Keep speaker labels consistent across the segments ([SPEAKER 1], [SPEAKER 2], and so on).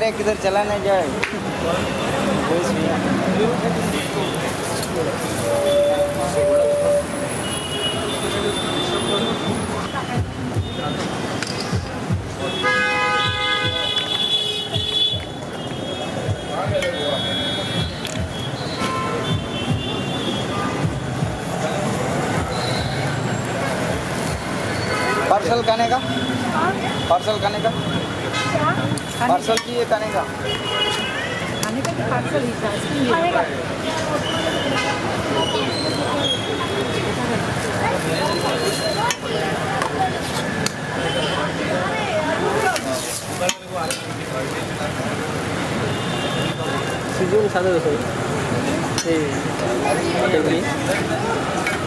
[SPEAKER 1] रहे किधर चला नहीं जाए। पार्सल खाने का, पार्सल खाने का, पार्सल चाहिए खाने का।
[SPEAKER 2] खाने का तो पार्सल ही था, खाने का
[SPEAKER 3] 시중 사는 것은 여기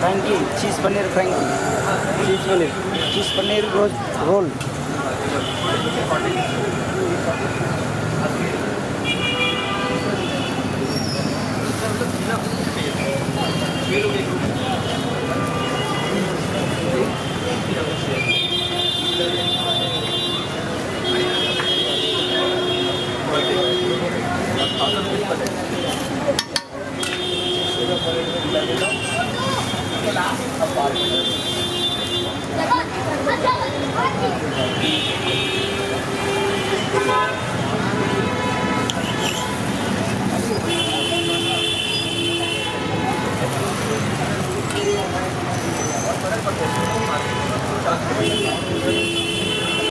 [SPEAKER 1] फ्रैंकी, चीज़ पनीर फ्रैंकी,
[SPEAKER 3] चीज पनीर
[SPEAKER 1] चीज़ पनीर रोल।